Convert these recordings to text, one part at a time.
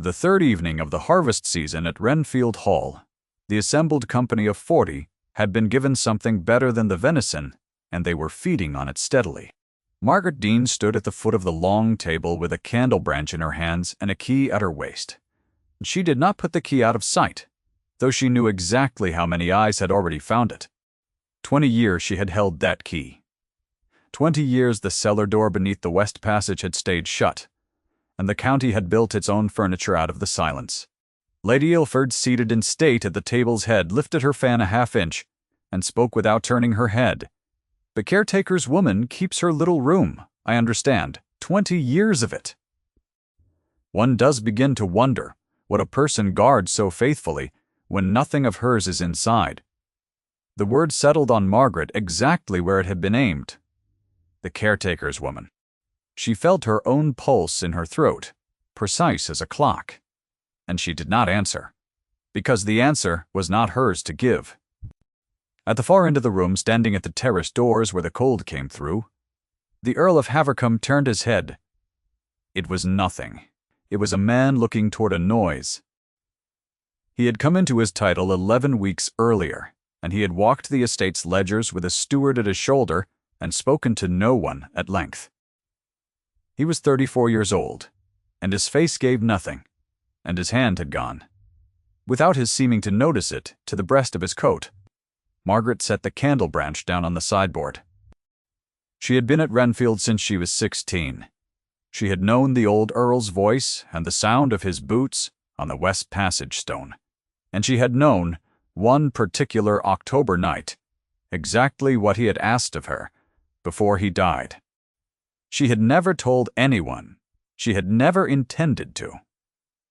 The third evening of the harvest season at Renfield Hall, the assembled company of 40 had been given something better than the venison, and they were feeding on it steadily. Margaret Dean stood at the foot of the long table with a candle branch in her hands and a key at her waist. She did not put the key out of sight, though she knew exactly how many eyes had already found it. 20 years she had held that key. 20 years the cellar door beneath the west passage had stayed shut, and the county had built its own furniture out of the silence. Lady Ilford, seated in state at the table's head, lifted her fan a half-inch and spoke without turning her head. "The caretaker's woman keeps her little room, I understand. 20 years of it. One does begin to wonder what a person guards so faithfully when nothing of hers is inside." The word settled on Margaret exactly where it had been aimed. The caretaker's woman. She felt her own pulse in her throat, precise as a clock. And she did not answer, because the answer was not hers to give. At the far end of the room, standing at the terrace doors where the cold came through, the Earl of Havercombe turned his head. It was nothing. It was a man looking toward a noise. He had come into his title 11 weeks earlier, and he had walked the estate's ledgers with a steward at his shoulder and spoken to no one at length. He was 34 years old, and his face gave nothing, and his hand had gone, without his seeming to notice it, to the breast of his coat. Margaret set the candle branch down on the sideboard. She had been at Renfield since she was 16. She had known the old Earl's voice and the sound of his boots on the west passage stone, and she had known, one particular October night, exactly what he had asked of her before he died. She had never told anyone. She had never intended to.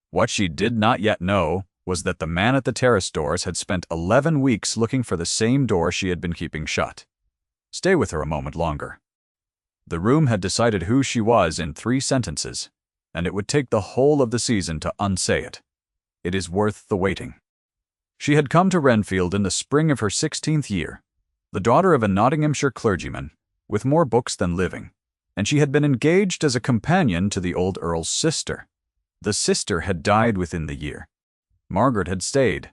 What she did not yet know was that the man at the terrace doors had spent 11 weeks looking for the same door she had been keeping shut. Stay with her a moment longer. The room had decided who she was in 3 sentences, and it would take the whole of the season to unsay it. It is worth the waiting. She had come to Renfield in the spring of her 16th year, the daughter of a Nottinghamshire clergyman, with more books than living, and she had been engaged as a companion to the old Earl's sister. The sister had died within the year. Margaret had stayed.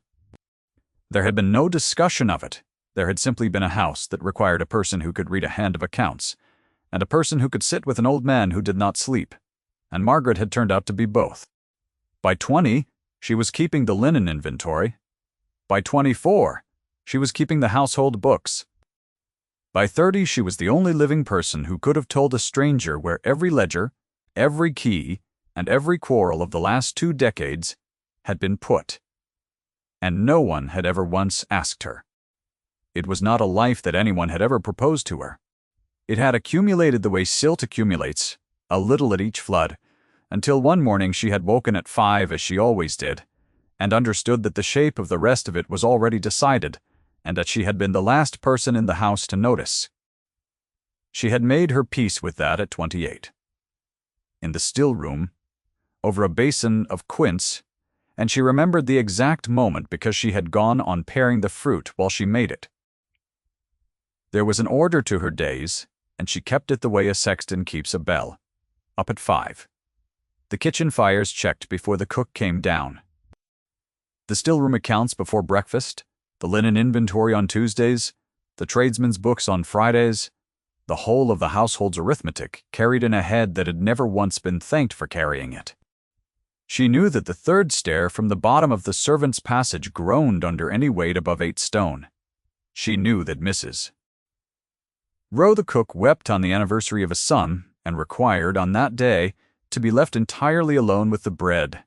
There had been no discussion of it. There had simply been a house that required a person who could read a hand of accounts, and a person who could sit with an old man who did not sleep, and Margaret had turned out to be both. By 20, she was keeping the linen inventory. By 24, she was keeping the household books. By 30, she was the only living person who could have told a stranger where every ledger, every key, and every quarrel of the last 2 decades had been put. And no one had ever once asked her. It was not a life that anyone had ever proposed to her. It had accumulated the way silt accumulates, a little at each flood, until one morning she had woken at 5 as she always did, and understood that the shape of the rest of it was already decided, and that she had been the last person in the house to notice. She had made her peace with that at 28. In the still room, over a basin of quince, and she remembered the exact moment because she had gone on paring the fruit while she made it. There was an order to her days, and she kept it the way a sexton keeps a bell, up at 5. The kitchen fires checked before the cook came down. The still-room accounts before breakfast, the linen inventory on Tuesdays, the tradesmen's books on Fridays, the whole of the household's arithmetic carried in a head that had never once been thanked for carrying it. She knew that the 3rd stair from the bottom of the servants' passage groaned under any weight above 8 stone. She knew that Mrs. Rowe the cook wept on the anniversary of a son, and required, on that day, to be left entirely alone with the bread.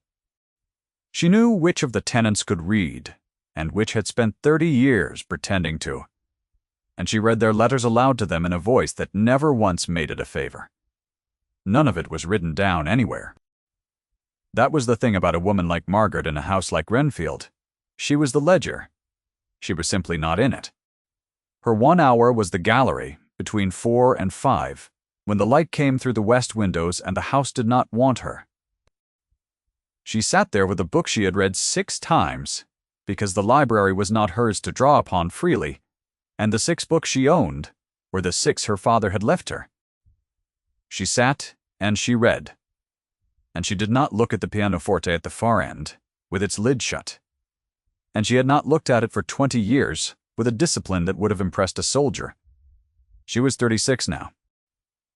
She knew which of the tenants could read, and which had spent 30 years pretending to, and she read their letters aloud to them in a voice that never once made it a favor. None of it was written down anywhere. That was the thing about a woman like Margaret in a house like Renfield. She was the ledger. She was simply not in it. Her 1 hour was the gallery, between 4 and 5, when the light came through the west windows and the house did not want her. She sat there with a book she had read 6 times, because the library was not hers to draw upon freely, and the 6 books she owned were the 6 her father had left her. She sat and she read. and she did not look at the pianoforte at the far end, with its lid shut. And she had not looked at it for 20 years, with a discipline that would have impressed a soldier. She was 36 now.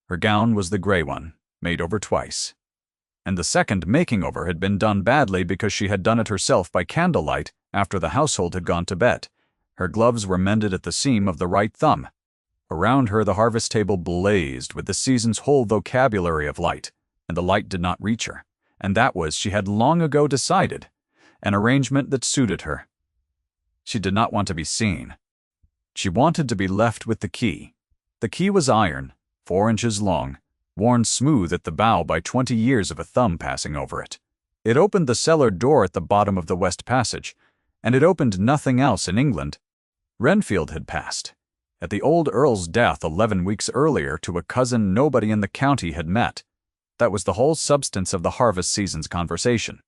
Her gown was the gray one, made over twice. And the second making over had been done badly because she had done it herself by candlelight after the household had gone to bed. Her gloves were mended at the seam of the right thumb. Around her the harvest table blazed with the season's whole vocabulary of light, and the light did not reach her, and that was, she had long ago decided, an arrangement that suited her. She did not want to be seen. She wanted to be left with the key. The key was iron, 4 inches long, worn smooth at the bow by 20 years of a thumb passing over it. It opened the cellar door at the bottom of the west passage, and it opened nothing else in England. Renfield had passed, at the old Earl's death 11 weeks earlier, to a cousin nobody in the county had met. That was the whole substance of the harvest season's conversation.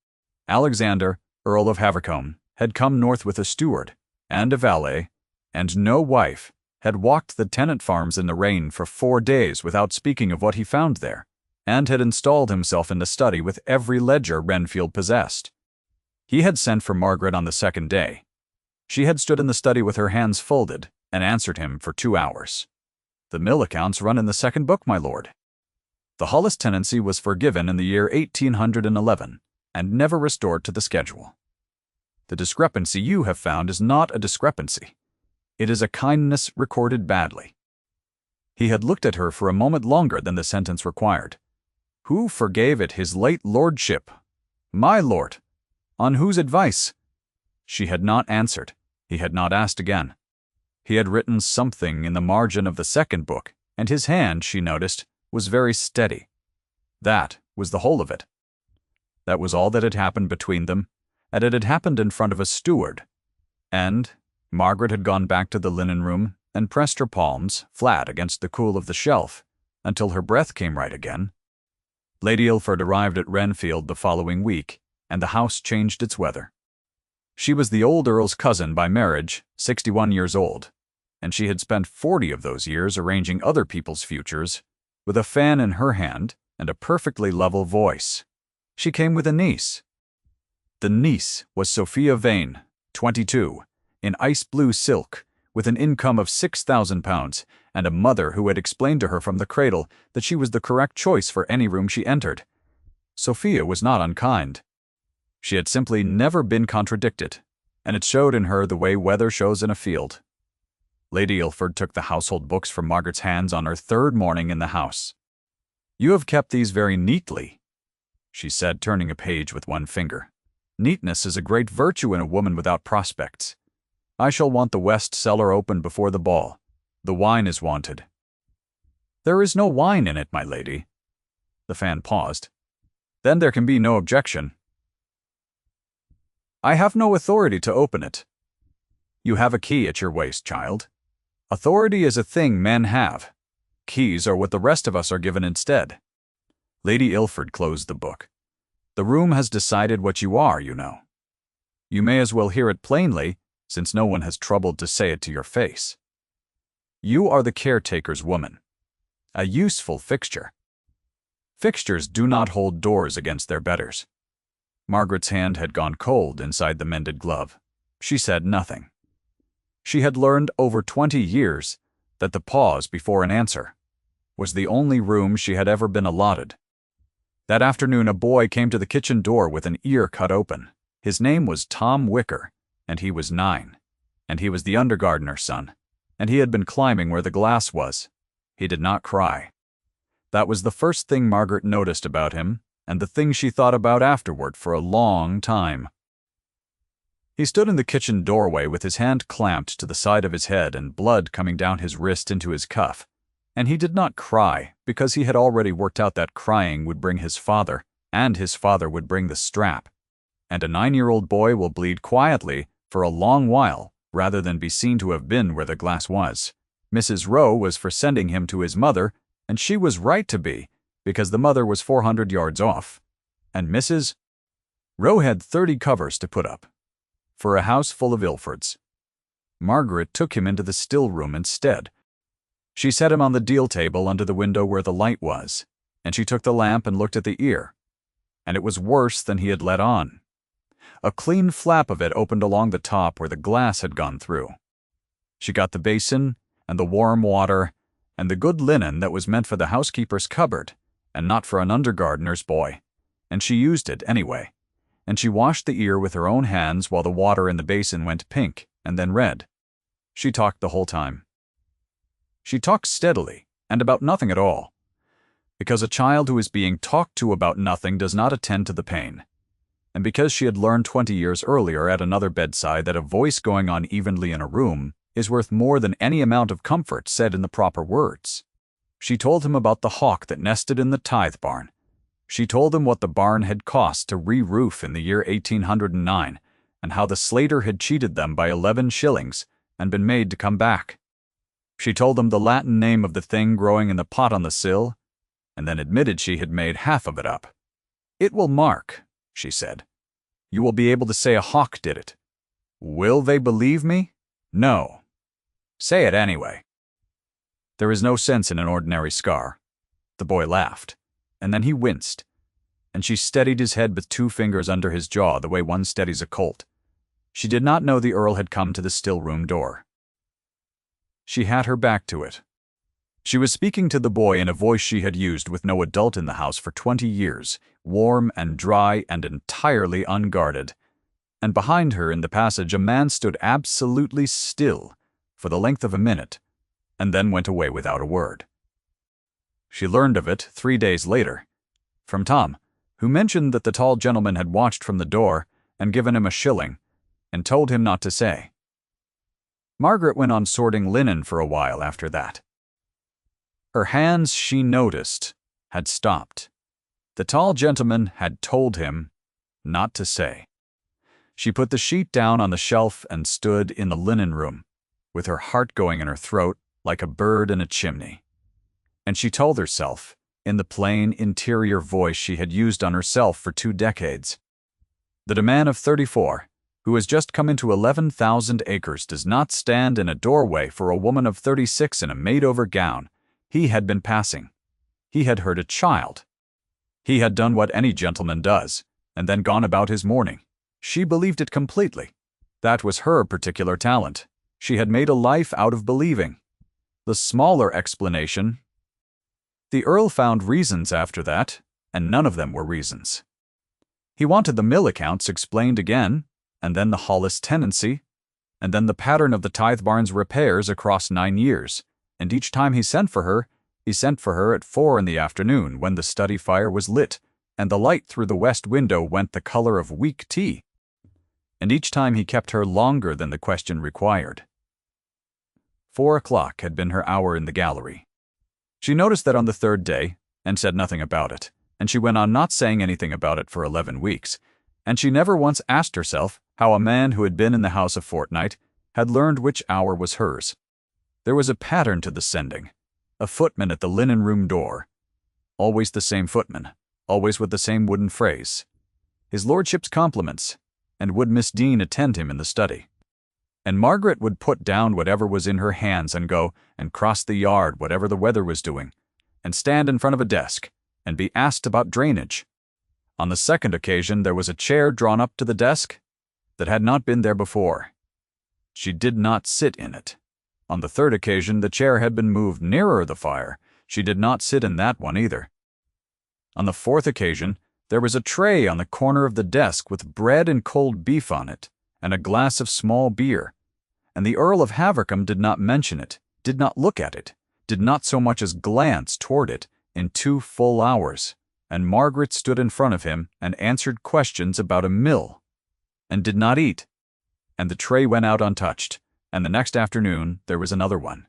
Alexander, Earl of Havercombe, had come north with a steward and a valet, and no wife, had walked the tenant farms in the rain for 4 days without speaking of what he found there, and had installed himself in the study with every ledger Renfield possessed. He had sent for Margaret on the second day. She had stood in the study with her hands folded and answered him for 2 hours. "The mill accounts run in the second book, my lord." The Hollis tenancy was forgiven in the year 1811 and never restored to the schedule. "The discrepancy you have found is not a discrepancy. It is a kindness recorded badly." He had looked at her for a moment longer than the sentence required. "Who forgave it his late lordship?" "My lord." "On whose advice?" She had not answered. He had not asked again. He had written something in the margin of the second book, and his hand, she noticed, was very steady. That was the whole of it. That was all that had happened between them, and it had happened in front of a steward. And Margaret had gone back to the linen room and pressed her palms flat against the cool of the shelf until her breath came right again. Lady Ilford arrived at Renfield the following week, and the house changed its weather. She was the old Earl's cousin by marriage, 61 years old, and she had spent 40 of those years arranging other people's futures, with a fan in her hand and a perfectly level voice. She came with a niece. The niece was Sophia Vane, 22, in ice-blue silk, with an income of £6,000, and a mother who had explained to her from the cradle that she was the correct choice for any room she entered. Sophia was not unkind. She had simply never been contradicted, and it showed in her the way weather shows in a field. Lady Ilford took the household books from Margaret's hands on her 3rd morning in the house. "You have kept these very neatly," she said, turning a page with one finger. "Neatness is a great virtue in a woman without prospects. I shall want the west cellar open before the ball. The wine is wanted." "There is no wine in it, my lady." The fan paused. "Then there can be no objection." "I have no authority to open it." "You have a key at your waist, child. Authority is a thing men have. Keys are what the rest of us are given instead." Lady Ilford closed the book. "The room has decided what you are, you know. You may as well hear it plainly, since no one has troubled to say it to your face. You are the caretaker's woman. A useful fixture. Fixtures do not hold doors against their betters." Margaret's hand had gone cold inside the mended glove. She said nothing. She had learned over 20 years that the pause before an answer was the only room she had ever been allotted. That afternoon a boy came to the kitchen door with an ear cut open. His name was Tom Wicker, and he was 9, and he was the undergardener's son, and he had been climbing where the glass was. He did not cry. That was the first thing Margaret noticed about him, and the thing she thought about afterward for a long time. He stood in the kitchen doorway with his hand clamped to the side of his head and blood coming down his wrist into his cuff, and he did not cry because he had already worked out that crying would bring his father, and his father would bring the strap. And a 9-year-old boy will bleed quietly for a long while rather than be seen to have been where the glass was. Mrs. Rowe was for sending him to his mother, and she was right to be, because the mother was 400 yards off. And Mrs. Rowe had 30 covers to put up for a house full of Ilfords. Margaret took him into the still room instead. She set him on the deal table under the window where the light was, and she took the lamp and looked at the ear. and it was worse than he had let on. A clean flap of it opened along the top where the glass had gone through. She got the basin, and the warm water, and the good linen that was meant for the housekeeper's cupboard, and not for an undergardener's boy, and she used it anyway, and she washed the ear with her own hands while the water in the basin went pink and then red. She talked the whole time. She talked steadily, and about nothing at all, because a child who is being talked to about nothing does not attend to the pain, and because she had learned 20 years earlier at another bedside that a voice going on evenly in a room is worth more than any amount of comfort said in the proper words. She told him about the hawk that nested in the tithe barn. She told him what the barn had cost to re-roof in the year 1809, and how the slater had cheated them by 11 shillings and been made to come back. She told him the Latin name of the thing growing in the pot on the sill, and then admitted she had made half of it up. "It will mark," she said. "You will be able to say a hawk did it. Will they believe me? No. Say it anyway." "There is no sense in an ordinary scar." The boy laughed, and then he winced, and she steadied his head with 2 fingers under his jaw the way one steadies a colt. She did not know the Earl had come to the still room door. She had her back to it. She was speaking to the boy in a voice she had used with no adult in the house for 20 years, warm and dry and entirely unguarded. And behind her in the passage a man stood absolutely still for the length of a minute, and then went away without a word. She learned of it 3 days later, from Tom, who mentioned that the tall gentleman had watched from the door and given him a shilling, and told him not to say. Margaret went on sorting linen for a while after that. Her hands, she noticed, had stopped. The tall gentleman had told him not to say. She put the sheet down on the shelf and stood in the linen room, with her heart going in her throat like a bird in a chimney. And she told herself, in the plain, interior voice she had used on herself for 2 decades, that a man of 34, who has just come into 11,000 acres, does not stand in a doorway for a woman of 36 in a made-over gown. He had been passing. He had heard a child. He had done what any gentleman does, and then gone about his morning. She believed it completely. That was her particular talent. She had made a life out of believing. The smaller explanation. The Earl found reasons after that, and none of them were reasons. He wanted the mill accounts explained again, and then the Hollis tenancy, and then the pattern of the tithe barn's repairs across 9 years, and each time he sent for her at 4 in the afternoon when the study fire was lit, and the light through the west window went the color of weak tea, and each time he kept her longer than the question required. 4 o'clock had been her hour in the gallery. She noticed that on the 3rd day, and said nothing about it, and she went on not saying anything about it for 11 weeks, and she never once asked herself how a man who had been in the house a fortnight had learned which hour was hers. There was a pattern to the sending. A footman at the linen room door. Always the same footman, always with the same wooden phrase. His lordship's compliments, and would Miss Dean attend him in the study. And Margaret would put down whatever was in her hands and go and cross the yard whatever the weather was doing, and stand in front of a desk, and be asked about drainage. On the 2nd occasion there was a chair drawn up to the desk that had not been there before. She did not sit in it. On the 3rd occasion the chair had been moved nearer the fire. She did not sit in that one either. On the 4th occasion there was a tray on the corner of the desk with bread and cold beef on it, and a glass of small beer, and the Earl of Havercombe did not mention it, did not look at it, did not so much as glance toward it in 2 full hours, and Margaret stood in front of him and answered questions about a mill, and did not eat, and the tray went out untouched, and the next afternoon there was another one.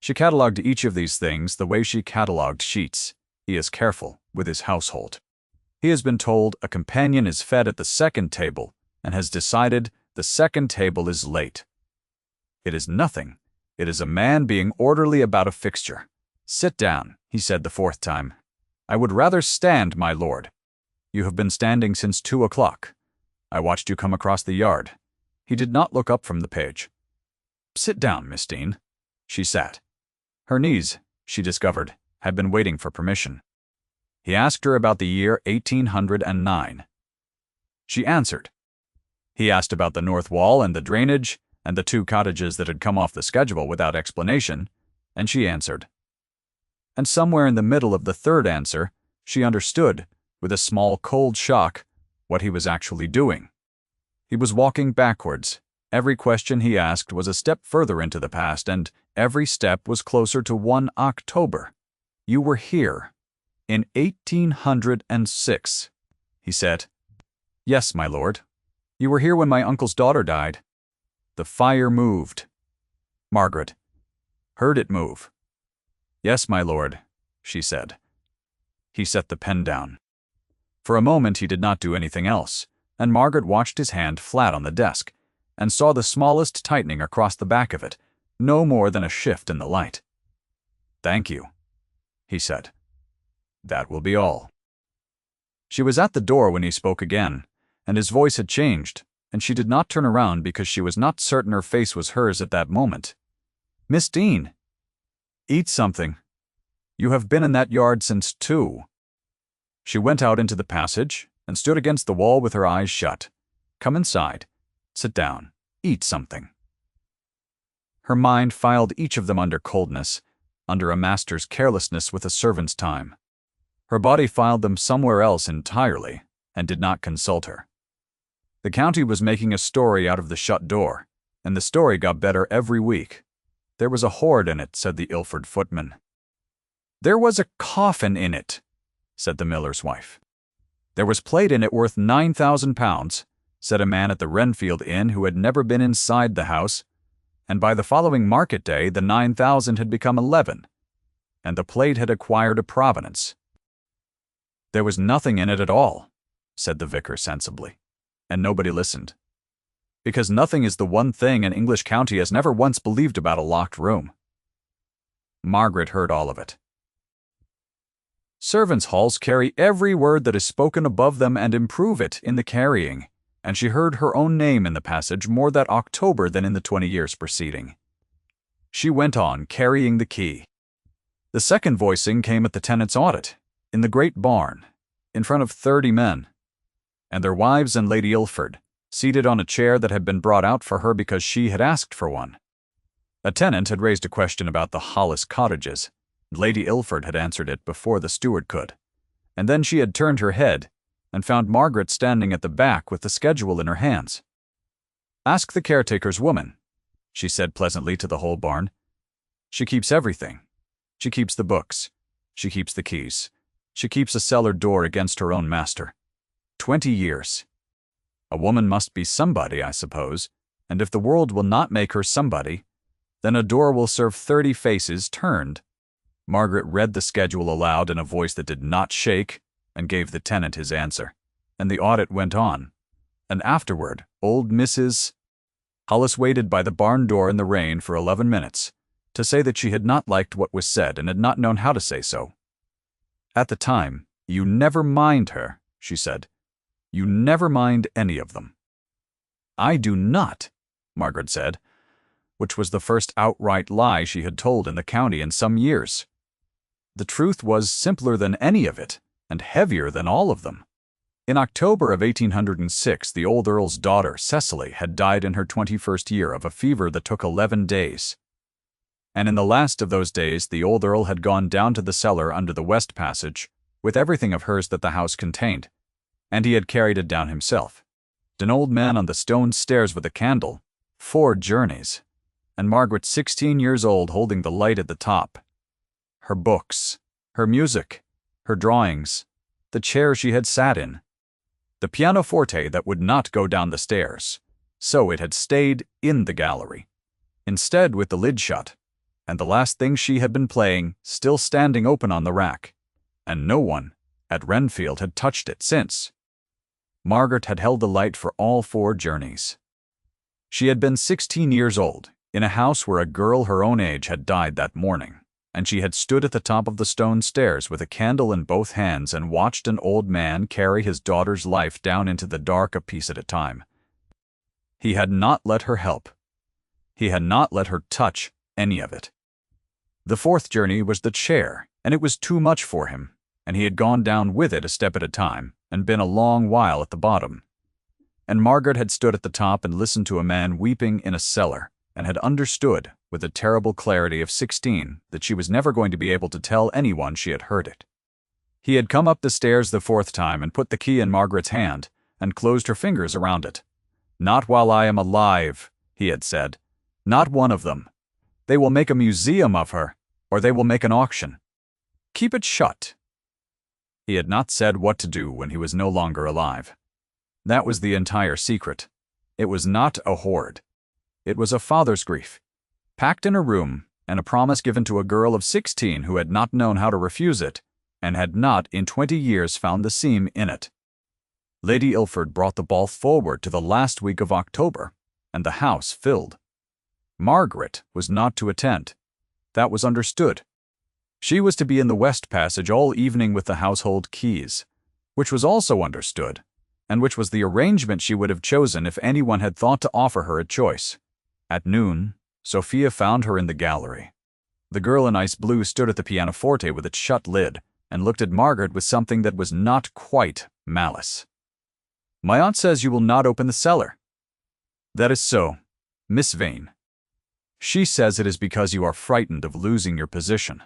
She catalogued each of these things the way she catalogued sheets. He is careful with his household. He has been told a companion is fed at the 2nd table, and has decided the 2nd table is late. It is nothing. It is a man being orderly about a fixture. "Sit down," he said the 4th time. "I would rather stand, my lord." "You have been standing since 2 o'clock. I watched you come across the yard." He did not look up from the page. "Sit down, Miss Dean." She sat. Her knees, she discovered, had been waiting for permission. He asked her about the year 1809. She answered. He asked about the north wall and the drainage and the 2 cottages that had come off the schedule without explanation, and she answered. And somewhere in the middle of the third answer, she understood, with a small cold shock, what he was actually doing. He was walking backwards. Every question he asked was a step further into the past, and every step was closer to 1 October. You were here. In 1806, he said. Yes, my lord. You were here when my uncle's daughter died. The fire moved. Margaret heard it move. Yes, my lord, she said. He set the pen down. For a moment he did not do anything else, and Margaret watched his hand flat on the desk, and saw the smallest tightening across the back of it, no more than a shift in the light. Thank you, he said. That will be all. She was at the door when he spoke again, and his voice had changed, and she did not turn around because she was not certain her face was hers at that moment. Miss Dean, eat something. You have been in that yard since 2. She went out into the passage and stood against the wall with her eyes shut. Come inside. Sit down. Eat something. Her mind filed each of them under coldness, under a master's carelessness with a servant's time. Her body filed them somewhere else entirely, and did not consult her. The county was making a story out of the shut door, and the story got better every week. There was a hoard in it, said the Ilford footman. There was a coffin in it, said the miller's wife. There was plate in it worth £9,000, said a man at the Renfield Inn who had never been inside the house, and by the following market day the 9,000 had become 11, and the plate had acquired a provenance. There was nothing in it at all, said the vicar sensibly, and nobody listened. Because nothing is the one thing an English county has never once believed about a locked room. Margaret heard all of it. Servants' halls carry every word that is spoken above them and improve it in the carrying, and she heard her own name in the passage more that October than in the 20 years preceding. She went on, carrying the key. The second voicing came at the tenants' audit, in the great barn, in front of 30 men, and their wives and Lady Ilford, seated on a chair that had been brought out for her because she had asked for one. A tenant had raised a question about the Hollis cottages, and Lady Ilford had answered it before the steward could, and then she had turned her head and found Margaret standing at the back with the schedule in her hands. Ask the caretaker's woman, she said pleasantly to the whole barn. She keeps everything. She keeps the books. She keeps the keys. She keeps a cellar door against her own master. 20 years. A woman must be somebody, I suppose, and if the world will not make her somebody, then a door will serve 30 faces turned. Margaret read the schedule aloud in a voice that did not shake, and gave the tenant his answer, and the audit went on. And afterward, old Mrs. Hollis waited by the barn door in the rain for 11 minutes, to say that she had not liked what was said and had not known how to say so. At the time, you never mind her, she said. You never mind any of them. I do not, Margaret said, which was the first outright lie she had told in the county in some years. The truth was simpler than any of it, and heavier than all of them. In October of 1806, the old earl's daughter, Cecily, had died in her 21st year of a fever that took 11 days. And in the last of those days, the old earl had gone down to the cellar under the west passage, with everything of hers that the house contained, and he had carried it down himself. An old man on the stone stairs with a candle, 4 journeys, and Margaret 16 years old holding the light at the top. Her books, her music, her drawings, the chair she had sat in, the pianoforte that would not go down the stairs, so it had stayed in the gallery, instead with the lid shut, and the last thing she had been playing still standing open on the rack, and no one at Renfield had touched it since. Margaret had held the light for all 4 journeys. She had been 16 years old, in a house where a girl her own age had died that morning, and she had stood at the top of the stone stairs with a candle in both hands and watched an old man carry his daughter's life down into the dark a piece at a time. He had not let her help. He had not let her touch any of it. The 4th journey was the chair, and it was too much for him, and he had gone down with it a step at a time, and been a long while at the bottom. And Margaret had stood at the top and listened to a man weeping in a cellar, and had understood, with the terrible clarity of 16, that she was never going to be able to tell anyone she had heard it. He had come up the stairs the 4th time and put the key in Margaret's hand, and closed her fingers around it. "Not while I am alive," he had said. "Not one of them. They will make a museum of her, or they will make an auction. Keep it shut." He had not said what to do when he was no longer alive. That was the entire secret. It was not a hoard. It was a father's grief, packed in a room, and a promise given to a girl of 16 who had not known how to refuse it, and had not in 20 years found the seam in it. Lady Ilford brought the ball forward to the last week of October, and the house filled. Margaret was not to attend. That was understood. She was to be in the West Passage all evening with the household keys, which was also understood, and which was the arrangement she would have chosen if anyone had thought to offer her a choice. At noon, Sophia found her in the gallery. The girl in ice blue stood at the pianoforte with its shut lid, and looked at Margaret with something that was not quite malice. "My aunt says you will not open the cellar." "That is so, Miss Vane. She says it is because you are frightened of losing your position,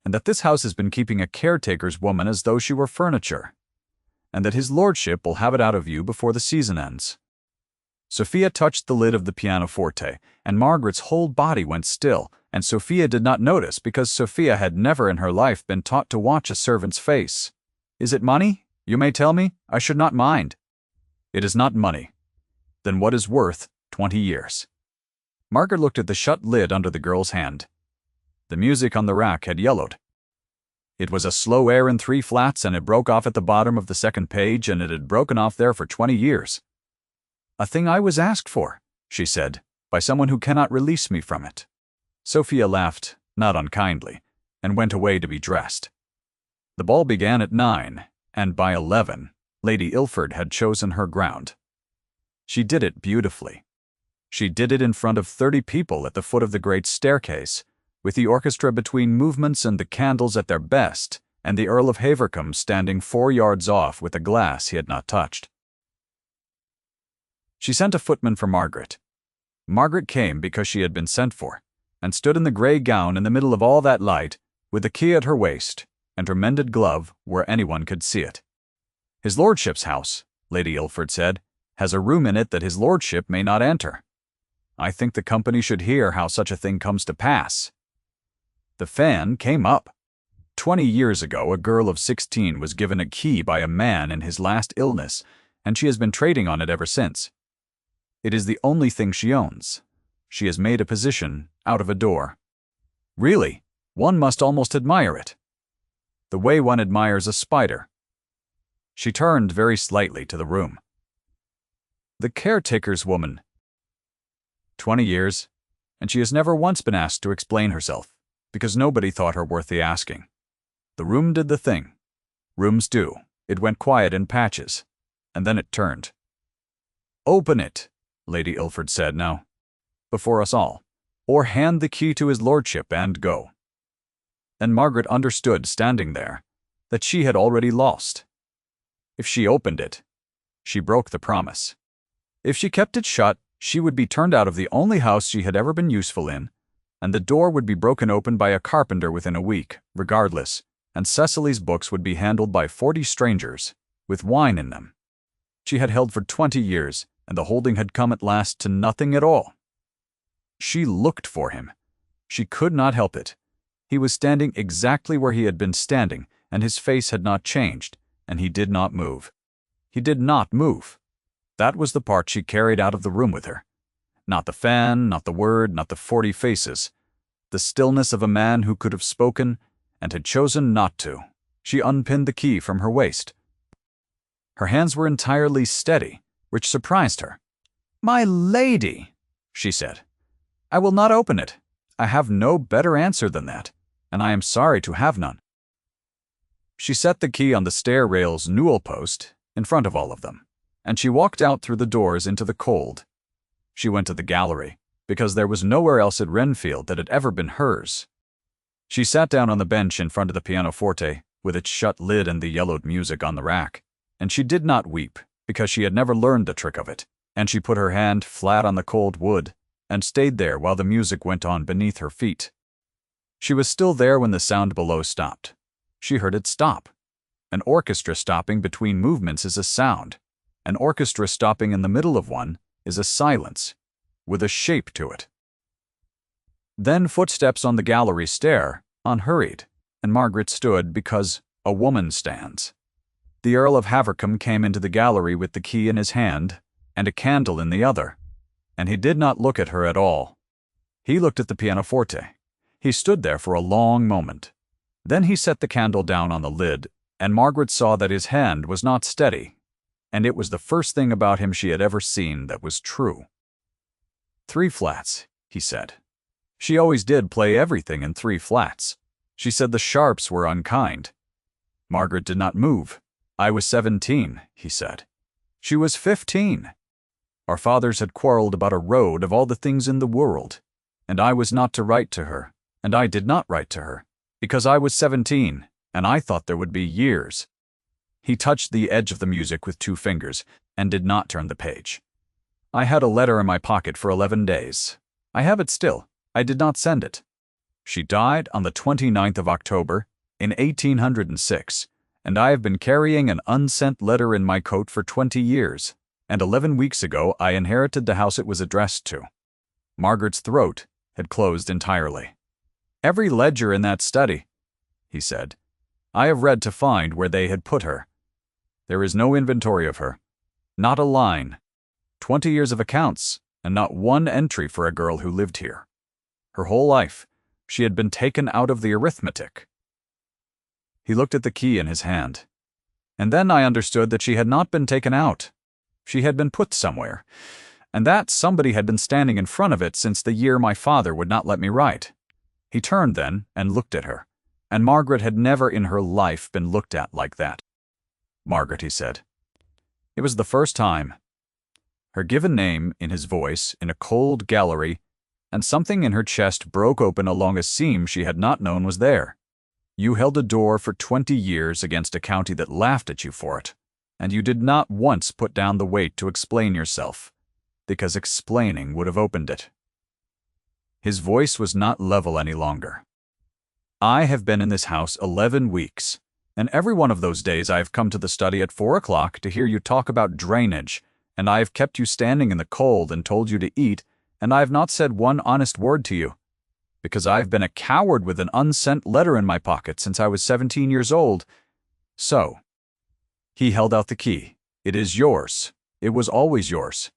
and that this house has been keeping a caretaker's woman as though she were furniture, and that his lordship will have it out of you before the season ends." Sophia touched the lid of the pianoforte, and Margaret's whole body went still, and Sophia did not notice because Sophia had never in her life been taught to watch a servant's face. "Is it money? You may tell me. I should not mind." "It is not money." "Then what is worth 20 years?" Margaret looked at the shut lid under the girl's hand. The music on the rack had yellowed. It was a slow air in 3 flats, and it broke off at the bottom of the 2nd page, and it had broken off there for 20 years. "A thing I was asked for," she said, "by someone who cannot release me from it." Sophia laughed, not unkindly, and went away to be dressed. The ball began at 9, and by 11, Lady Ilford had chosen her ground. She did it beautifully. She did it in front of 30 people at the foot of the great staircase, with the orchestra between movements and the candles at their best, and the Earl of Havercombe standing 4 yards off with a glass he had not touched. She sent a footman for Margaret. Margaret came because she had been sent for, and stood in the grey gown in the middle of all that light, with the key at her waist, and her mended glove where anyone could see it. "His lordship's house," Lady Ilford said, "has a room in it that his lordship may not enter. I think the company should hear how such a thing comes to pass." The fan came up. 20 years ago, a girl of 16 was given a key by a man in his last illness, and she has been trading on it ever since. It is the only thing she owns. She has made a position out of a door. Really, one must almost admire it. The way one admires a spider. She turned very slightly to the room. "The caretaker's woman. 20 years, and she has never once been asked to explain herself, because nobody thought her worth the asking. The room did the thing. Rooms do. It went quiet in patches, and then it turned. 'Open it,' Lady Ilford said now, before us all, 'or hand the key to his lordship and go.' And Margaret understood, standing there, that she had already lost. If she opened it, she broke the promise. If she kept it shut, she would be turned out of the only house she had ever been useful in, and the door would be broken open by a carpenter within a week, regardless, and Cecily's books would be handled by 40 strangers, with wine in them. She had held for 20 years, and the holding had come at last to nothing at all. She looked for him. She could not help it. He was standing exactly where he had been standing, and his face had not changed, and he did not move. He did not move. That was the part she carried out of the room with her. Not the fan, not the word, not the 40 faces. The stillness of a man who could have spoken, and had chosen not to. She unpinned the key from her waist. Her hands were entirely steady, which surprised her. "My lady," she said, "I will not open it. I have no better answer than that, and I am sorry to have none." She set the key on the stair rail's newel post in front of all of them, and she walked out through the doors into the cold. She went to the gallery, because there was nowhere else at Renfield that had ever been hers. She sat down on the bench in front of the pianoforte, with its shut lid and the yellowed music on the rack, and she did not weep, because she had never learned the trick of it, and she put her hand flat on the cold wood, and stayed there while the music went on beneath her feet. She was still there when the sound below stopped. She heard it stop. An orchestra stopping between movements is a sound. An orchestra stopping in the middle of one is a silence, with a shape to it. Then footsteps on the gallery stair, unhurried, and Margaret stood because a woman stands. The Earl of Havercombe came into the gallery with the key in his hand and a candle in the other, and he did not look at her at all. He looked at the pianoforte. He stood there for a long moment. Then he set the candle down on the lid, and Margaret saw that his hand was not steady, and it was the first thing about him she had ever seen that was true. 3 flats, he said. She always did play everything in 3 flats. She said the sharps were unkind. Margaret did not move. I was 17, he said. She was 15. Our fathers had quarreled about a road of all the things in the world, and I was not to write to her, and I did not write to her, because I was 17, and I thought there would be years. He touched the edge of the music with 2 fingers, and did not turn the page. I had a letter in my pocket for 11 days. I have it still. I did not send it. She died on the 29th of October, in 1806, and I have been carrying an unsent letter in my coat for 20 years, and 11 weeks ago I inherited the house it was addressed to. Margaret's throat had closed entirely. Every ledger in that study, he said, I have read to find where they had put her. There is no inventory of her, not a line, 20 years of accounts, and not one entry for a girl who lived here. Her whole life, she had been taken out of the arithmetic. He looked at the key in his hand. And then I understood that she had not been taken out. She had been put somewhere, and that somebody had been standing in front of it since the year my father would not let me write. He turned then and looked at her, and Margaret had never in her life been looked at like that. Margaret, he said. It was the first time. Her given name in his voice in a cold gallery, and something in her chest broke open along a seam she had not known was there. You held a door for 20 years against a county that laughed at you for it, and you did not once put down the weight to explain yourself, because explaining would have opened it. His voice was not level any longer. I have been in this house 11 weeks, and every one of those days I have come to the study at 4 o'clock to hear you talk about drainage, and I have kept you standing in the cold and told you to eat, and I have not said one honest word to you, because I have been a coward with an unsent letter in my pocket since I was 17 years old. So, he held out the key. It is yours. It was always yours.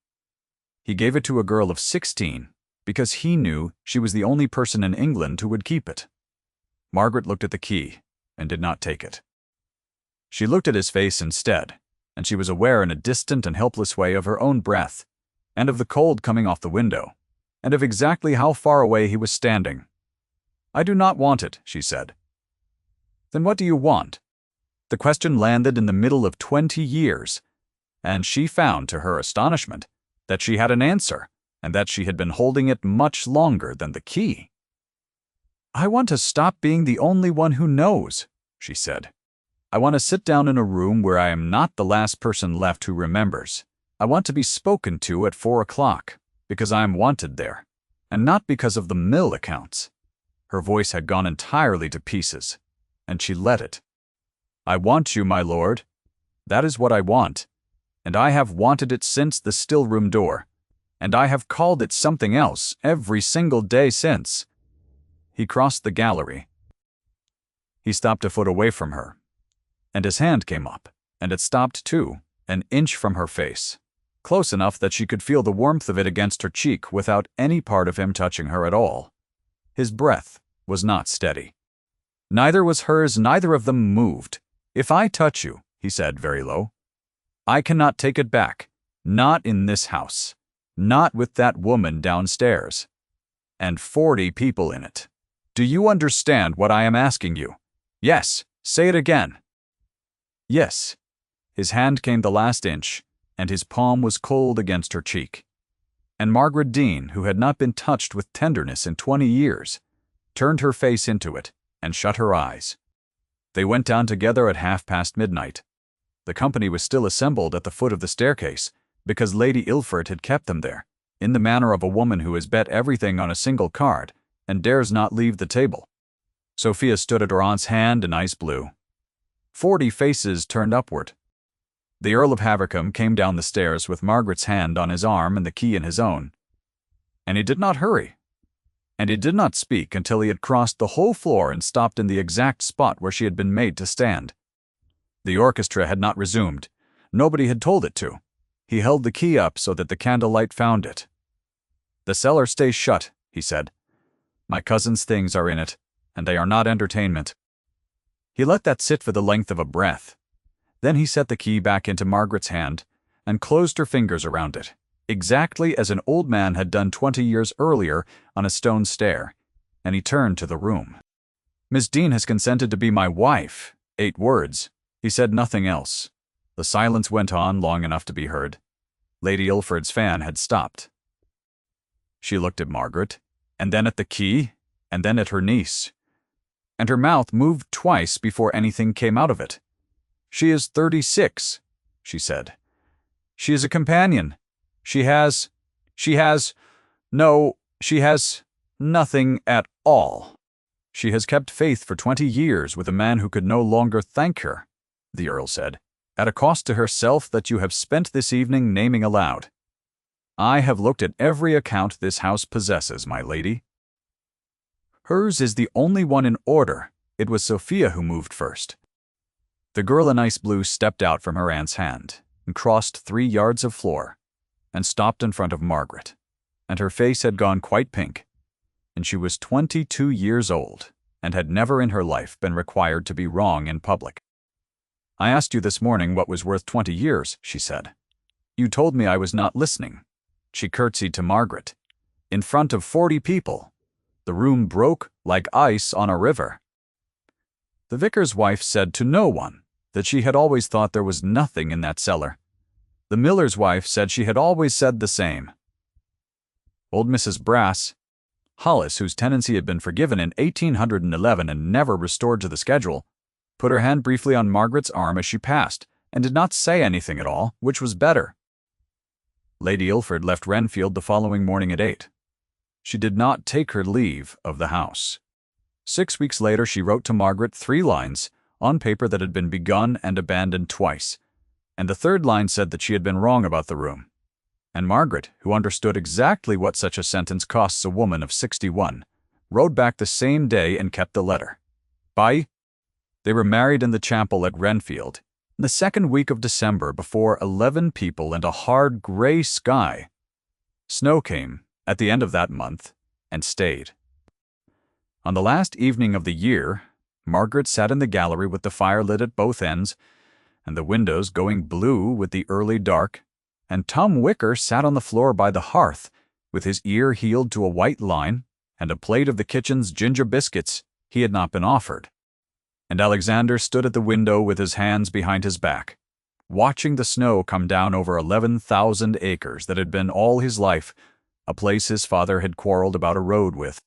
He gave it to a girl of 16, because he knew she was the only person in England who would keep it. Margaret looked at the key, and did not take it. She looked at his face instead, and she was aware in a distant and helpless way of her own breath, and of the cold coming off the window, and of exactly how far away he was standing. I do not want it, she said. Then what do you want? The question landed in the middle of 20 years, and she found, to her astonishment, that she had an answer, and that she had been holding it much longer than the key. I want to stop being the only one who knows, she said. I want to sit down in a room where I am not the last person left who remembers. I want to be spoken to at 4 o'clock, because I am wanted there, and not because of the mill accounts. Her voice had gone entirely to pieces, and she let it. I want you, my lord. That is what I want, and I have wanted it since the still-room door, and I have called it something else every single day since. He crossed the gallery. He stopped a foot away from her, and his hand came up, and it stopped too, an inch from her face, close enough that she could feel the warmth of it against her cheek without any part of him touching her at all. His breath was not steady. Neither was hers, neither of them moved. If I touch you, he said very low, I cannot take it back, not in this house, not with that woman downstairs, and 40 people in it. Do you understand what I am asking you? Yes, say it again. Yes. His hand came the last inch, and his palm was cold against her cheek. And Margaret Dean, who had not been touched with tenderness in 20 years, turned her face into it and shut her eyes. They went down together at midnight. The company was still assembled at the foot of the staircase, because Lady Ilford had kept them there, in the manner of a woman who has bet everything on a single card, and dares not leave the table. Sophia stood at her aunt's hand in ice blue. 40 faces turned upward. The Earl of Havercombe came down the stairs with Margaret's hand on his arm and the key in his own. And he did not hurry. And he did not speak until he had crossed the whole floor and stopped in the exact spot where she had been made to stand. The orchestra had not resumed. Nobody had told it to. He held the key up so that the candlelight found it. "The cellar stays shut," he said. "My cousin's things are in it, and they are not entertainment." He let that sit for the length of a breath. Then he set the key back into Margaret's hand and closed her fingers around it, exactly as an old man had done 20 years earlier on a stone stair, and he turned to the room. "Miss Dean has consented to be my wife." 8 words. He said nothing else. The silence went on long enough to be heard. Lady Ilford's fan had stopped. She looked at Margaret, and then at the key, and then at her niece. And her mouth moved twice before anything came out of it. "She is 36, she said. "She is a companion. She has nothing at all. She has kept faith for 20 years with a man who could no longer thank her," the Earl said, "at a cost to herself that you have spent this evening naming aloud. I have looked at every account this house possesses, my lady. Hers is the only one in order. It was Sophia who moved first." The girl in ice blue stepped out from her aunt's hand and crossed 3 yards of floor and stopped in front of Margaret, and her face had gone quite pink, and she was 22 years old and had never in her life been required to be wrong in public. "I asked you this morning what was worth 20 years, she said. "You told me I was not listening." She curtsied to Margaret. In front of 40 people. The room broke like ice on a river. The vicar's wife said to no one that she had always thought there was nothing in that cellar. The miller's wife said she had always said the same. Old Mrs. Brass, Hollis, whose tenancy had been forgiven in 1811 and never restored to the schedule, put her hand briefly on Margaret's arm as she passed, and did not say anything at all, which was better. Lady Ilford left Renfield the following morning at 8. She did not take her leave of the house. 6 weeks later she wrote to Margaret 3 lines on paper that had been begun and abandoned twice, and the 3rd line said that she had been wrong about the room. And Margaret, who understood exactly what such a sentence costs a woman of 61, wrote back the same day and kept the letter. Bye. They were married in the chapel at Renfield, in the 2nd week of December, before 11 people and a hard gray sky. Snow came at the end of that month and stayed. On the last evening of the year, Margaret sat in the gallery with the fire lit at both ends, and the windows going blue with the early dark, and Tom Wicker sat on the floor by the hearth, with his ear heeled to a white line, and a plate of the kitchen's ginger biscuits he had not been offered. And Alexander stood at the window with his hands behind his back, watching the snow come down over 11,000 acres that had been all his life a place his father had quarreled about a road with.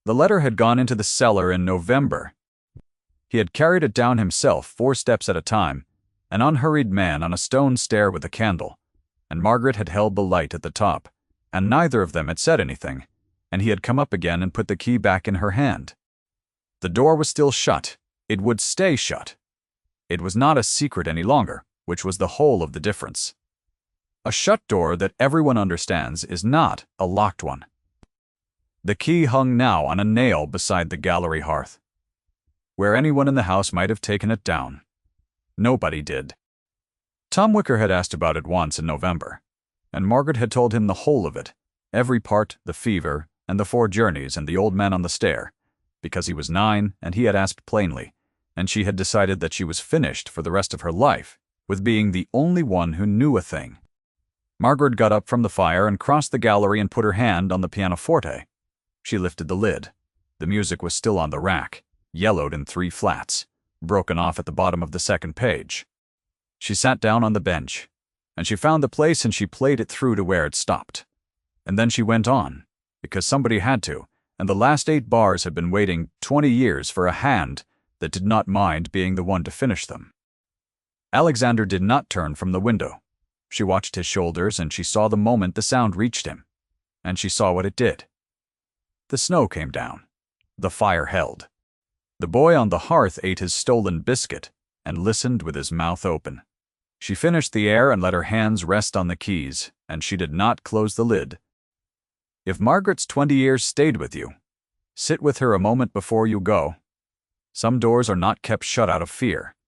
The letter had gone into the cellar in November. He had carried it down himself 4 steps at a time, an unhurried man on a stone stair with a candle, and Margaret had held the light at the top, and neither of them had said anything, and he had come up again and put the key back in her hand. The door was still shut. It would stay shut. It was not a secret any longer, which was the whole of the difference. A shut door that everyone understands is not a locked one. The key hung now on a nail beside the gallery hearth, where anyone in the house might have taken it down. Nobody did. Tom Wicker had asked about it once in November, and Margaret had told him the whole of it, every part, the fever, and the 4 journeys, and the old man on the stair, because he was 9 and he had asked plainly, and she had decided that she was finished for the rest of her life with being the only one who knew a thing. Margaret got up from the fire and crossed the gallery and put her hand on the pianoforte. She lifted the lid. The music was still on the rack, yellowed in 3 flats, broken off at the bottom of the 2nd page. She sat down on the bench, and she found the place and she played it through to where it stopped. And then she went on, because somebody had to, and the last 8 bars had been waiting 20 years for a hand that did not mind being the one to finish them. Alexander did not turn from the window. She watched his shoulders, and she saw the moment the sound reached him. And she saw what it did. The snow came down. The fire held. The boy on the hearth ate his stolen biscuit and listened with his mouth open. She finished the air and let her hands rest on the keys, and she did not close the lid. If Margaret's 20 years stayed with you, sit with her a moment before you go. Some doors are not kept shut out of fear.